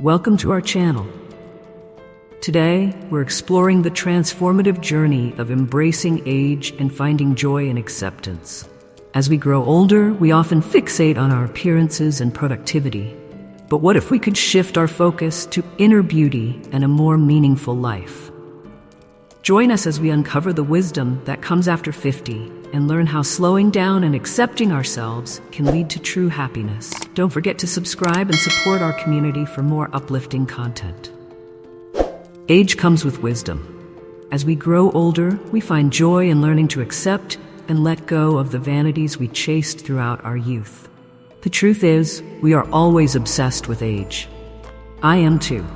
Welcome to our channel. Today, we're exploring the transformative journey of embracing age and finding joy in acceptance. As we grow older, we often fixate on our appearances and productivity. But what if we could shift our focus to inner beauty and a more meaningful life? Join us as we uncover the wisdom that comes after 50 and learn how slowing down and accepting ourselves can lead to true happiness. Don't forget to subscribe and support our community for more uplifting content. Age comes with wisdom. As we grow older, we find joy in learning to accept and let go of the vanities we chased throughout our youth. The truth is, we are always obsessed with age. I am too.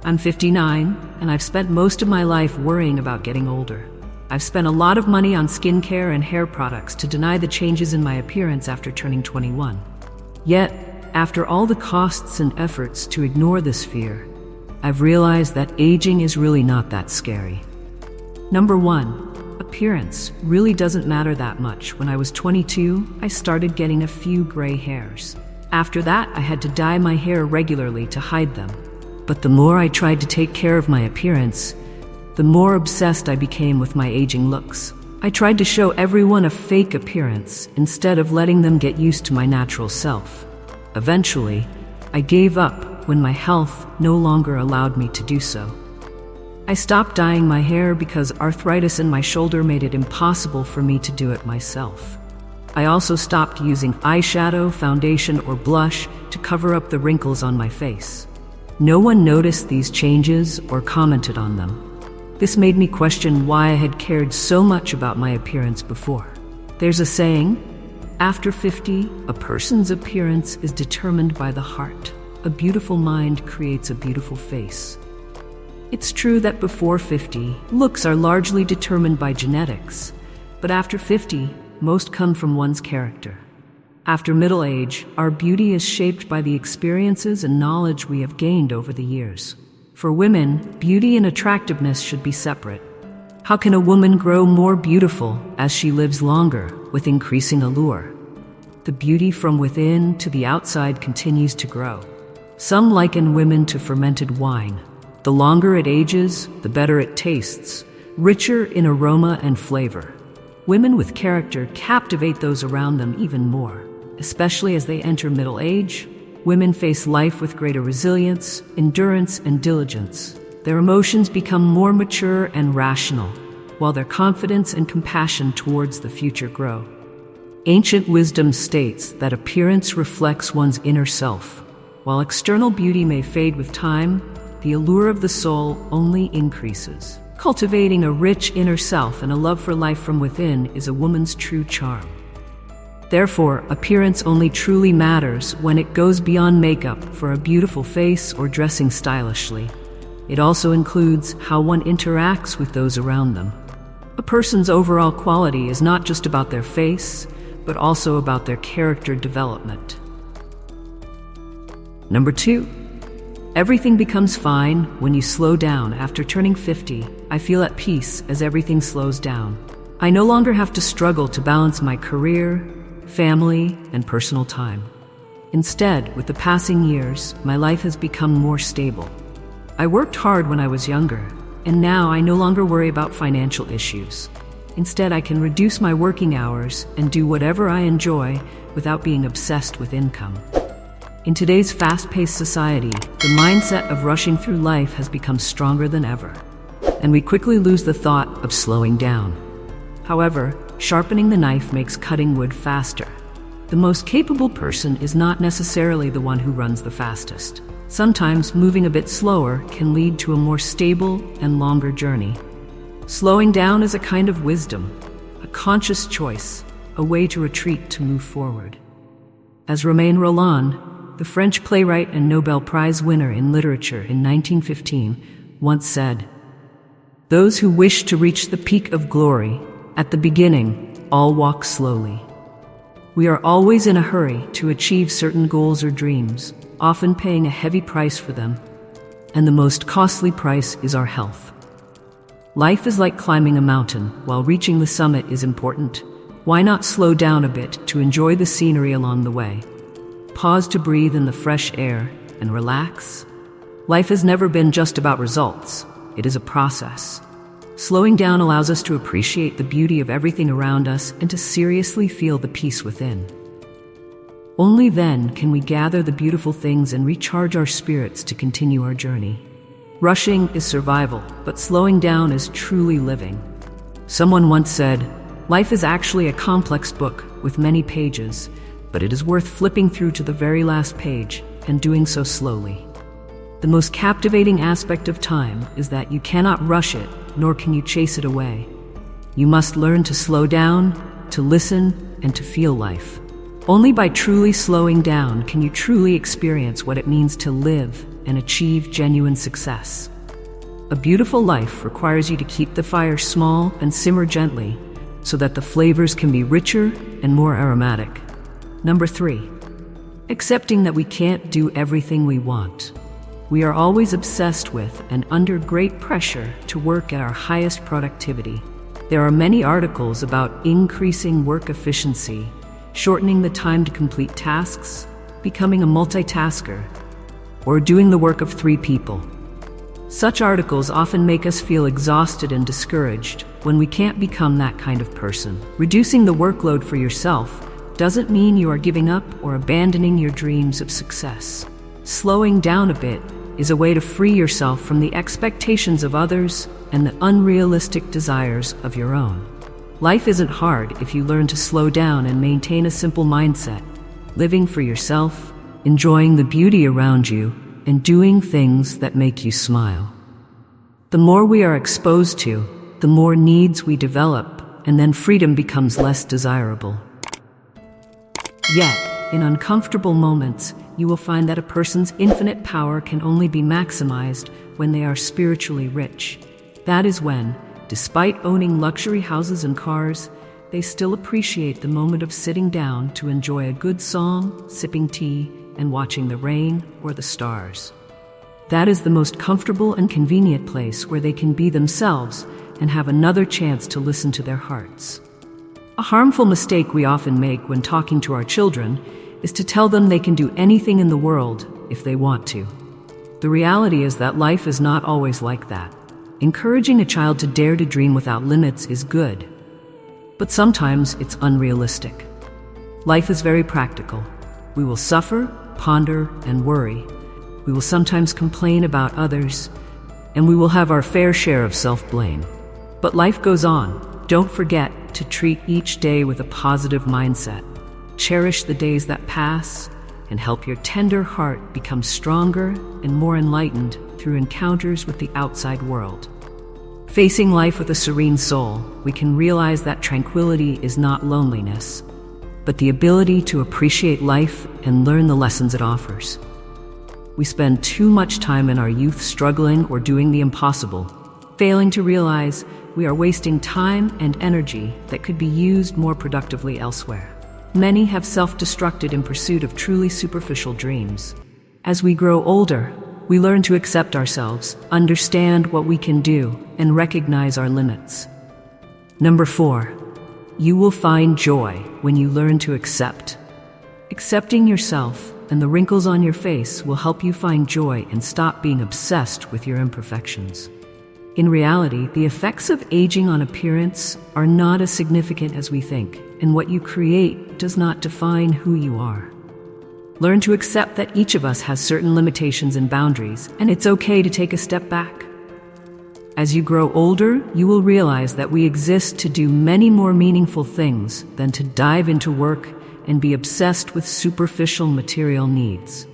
I'm 59, and I've spent most of my life worrying about getting older. I've spent a lot of money on skincare and hair products to deny the changes in my appearance after turning 21. Yet, after all the costs and efforts to ignore this fear, I've realized that aging is really not that scary. Number 1, appearance really doesn't matter that much. When I was 22, I started getting a few gray hairs. After that, I had to dye my hair regularly to hide them. But the more I tried to take care of my appearance, the more obsessed I became with my aging looks. I tried to show everyone a fake appearance instead of letting them get used to my natural self. Eventually, I gave up when my health no longer allowed me to do so. I stopped dyeing my hair because arthritis in my shoulder made it impossible for me to do it myself. I also stopped using eyeshadow, foundation, or blush to cover up the wrinkles on my face. No one noticed these changes or commented on them. This made me question why I had cared so much about my appearance before. There's a saying, after 50, a person's appearance is determined by the heart. A beautiful mind creates a beautiful face. It's true that before 50, looks are largely determined by genetics, but after 50, most come from one's character. After middle age, our beauty is shaped by the experiences and knowledge we have gained over the years. For women, beauty and attractiveness should be separate. How can a woman grow more beautiful as she lives longer with increasing allure? The beauty from within to the outside continues to grow. Some liken women to fermented wine. The longer it ages, the better it tastes, richer in aroma and flavor. Women with character captivate those around them even more. Especially as they enter middle age, women face life with greater resilience, endurance, and diligence. Their emotions become more mature and rational, while their confidence and compassion towards the future grow. Ancient wisdom states that appearance reflects one's inner self. While external beauty may fade with time, the allure of the soul only increases. Cultivating a rich inner self and a love for life from within is a woman's true charm. Therefore, appearance only truly matters when it goes beyond makeup for a beautiful face or dressing stylishly. It also includes how one interacts with those around them. A person's overall quality is not just about their face, but also about their character development. Number 2, everything becomes fine when you slow down. After turning 50, I feel at peace as everything slows down. I no longer have to struggle to balance my career, family, and personal time. Instead, with the passing years, my life has become more stable. I worked hard when I was younger, and now I no longer worry about financial issues. Instead, I can reduce my working hours and do whatever I enjoy without being obsessed with income. In today's fast-paced society, the mindset of rushing through life has become stronger than ever, and we quickly lose the thought of slowing down. However, sharpening the knife makes cutting wood faster. The most capable person is not necessarily the one who runs the fastest. Sometimes moving a bit slower can lead to a more stable and longer journey. Slowing down is a kind of wisdom, a conscious choice, a way to retreat to move forward. As Romain Rolland, the French playwright and Nobel Prize winner in literature in 1915, once said, "Those who wish to reach the peak of glory, at the beginning, all walk slowly." We are always in a hurry to achieve certain goals or dreams, often paying a heavy price for them, and the most costly price is our health. Life is like climbing a mountain. While reaching the summit is important, why not slow down a bit to enjoy the scenery along the way? Pause to breathe in the fresh air, and relax? Life has never been just about results. It is a process. Slowing down allows us to appreciate the beauty of everything around us and to seriously feel the peace within. Only then can we gather the beautiful things and recharge our spirits to continue our journey. Rushing is survival, but slowing down is truly living. Someone once said, "Life is actually a complex book with many pages, but it is worth flipping through to the very last page and doing so slowly." The most captivating aspect of time is that you cannot rush it, nor can you chase it away. You must learn to slow down, to listen, and to feel life. Only by truly slowing down can you truly experience what it means to live and achieve genuine success. A beautiful life requires you to keep the fire small and simmer gently so that the flavors can be richer and more aromatic. Number 3, accepting that we can't do everything we want. We are always obsessed with and under great pressure to work at our highest productivity. There are many articles about increasing work efficiency, shortening the time to complete tasks, becoming a multitasker, or doing the work of 3 people. Such articles often make us feel exhausted and discouraged when we can't become that kind of person. Reducing the workload for yourself doesn't mean you are giving up or abandoning your dreams of success. Slowing down a bit is a way to free yourself from the expectations of others and the unrealistic desires of your own. Life isn't hard if you learn to slow down and maintain a simple mindset, living for yourself, enjoying the beauty around you, and doing things that make you smile. The more we are exposed to, the more needs we develop, and then freedom becomes less desirable. Yet, in uncomfortable moments, you will find that a person's infinite power can only be maximized when they are spiritually rich. That is when, despite owning luxury houses and cars, they still appreciate the moment of sitting down to enjoy a good song, sipping tea, and watching the rain or the stars. That is the most comfortable and convenient place where they can be themselves and have another chance to listen to their hearts. A harmful mistake we often make when talking to our children is to tell them they can do anything in the world if they want to. The reality is that life is not always like that. Encouraging a child to dare to dream without limits is good, but sometimes it's unrealistic. Life is very practical. We will suffer, ponder, and worry. We will sometimes complain about others, and we will have our fair share of self-blame. But life goes on. Don't forget to treat each day with a positive mindset. Cherish the days that pass, and help your tender heart become stronger and more enlightened through encounters with the outside world. Facing life with a serene soul, we can realize that tranquility is not loneliness, but the ability to appreciate life and learn the lessons it offers. We spend too much time in our youth struggling or doing the impossible, failing to realize we are wasting time and energy that could be used more productively elsewhere. Many have self-destructed in pursuit of truly superficial dreams. As we grow older, we learn to accept ourselves, understand what we can do, and recognize our limits. Number 4, you will find joy when you learn to accept. Accepting yourself and the wrinkles on your face will help you find joy and stop being obsessed with your imperfections. In reality, the effects of aging on appearance are not as significant as we think, and what you create does not define who you are. Learn to accept that each of us has certain limitations and boundaries, and it's okay to take a step back. As you grow older, you will realize that we exist to do many more meaningful things than to dive into work and be obsessed with superficial material needs.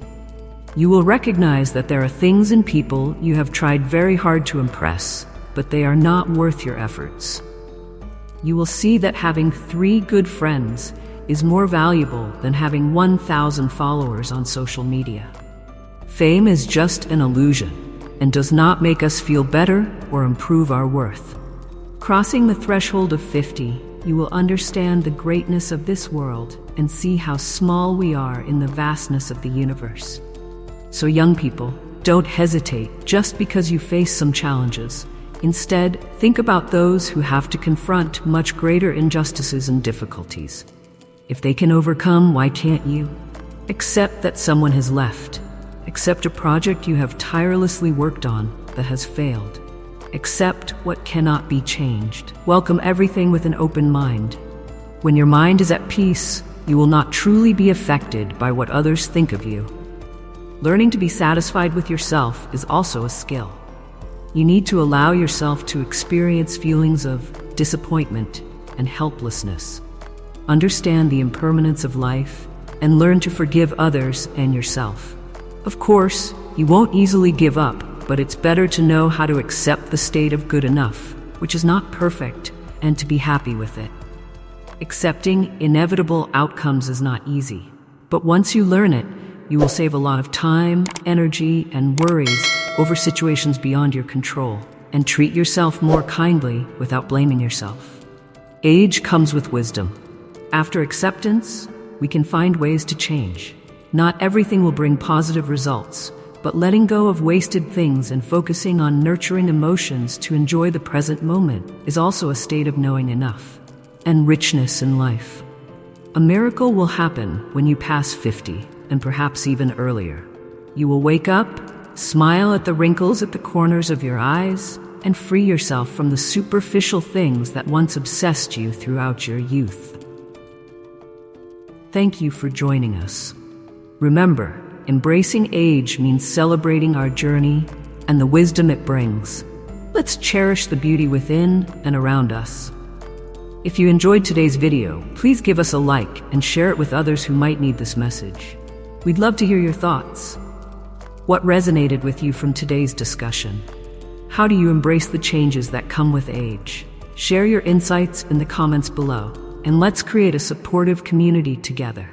You will recognize that there are things and people you have tried very hard to impress, but they are not worth your efforts. You will see that having 3 good friends is more valuable than having 1,000 followers on social media. Fame is just an illusion and does not make us feel better or improve our worth. Crossing the threshold of 50, you will understand the greatness of this world and see how small we are in the vastness of the universe. So young people, don't hesitate just because you face some challenges. Instead, think about those who have to confront much greater injustices and difficulties. If they can overcome, why can't you? Accept that someone has left, Accept a project you have tirelessly worked on that has failed. Accept what cannot be changed. Welcome everything with an open mind. When your mind is at peace, you will not truly be affected by what others think of you. Learning to be satisfied with yourself is also a skill. You need to allow yourself to experience feelings of disappointment and helplessness. Understand the impermanence of life and learn to forgive others and yourself. Of course, you won't easily give up, but it's better to know how to accept the state of good enough, which is not perfect, and to be happy with it. Accepting inevitable outcomes is not easy, but once you learn it, you will save a lot of time, energy, and worries over situations beyond your control, and treat yourself more kindly without blaming yourself. Age comes with wisdom. After acceptance, we can find ways to change. Not everything will bring positive results, but letting go of wasted things and focusing on nurturing emotions to enjoy the present moment is also a state of knowing enough and richness in life. A miracle will happen when you pass 50, and perhaps even earlier. You will wake up, smile at the wrinkles at the corners of your eyes, and free yourself from the superficial things that once obsessed you throughout your youth. Thank you for joining us. Remember, embracing age means celebrating our journey and the wisdom it brings. Let's cherish the beauty within and around us. If you enjoyed today's video, please give us a like and share it with others who might need this message. We'd love to hear your thoughts. What resonated with you from today's discussion? How do you embrace the changes that come with age? Share your insights in the comments below, and let's create a supportive community together.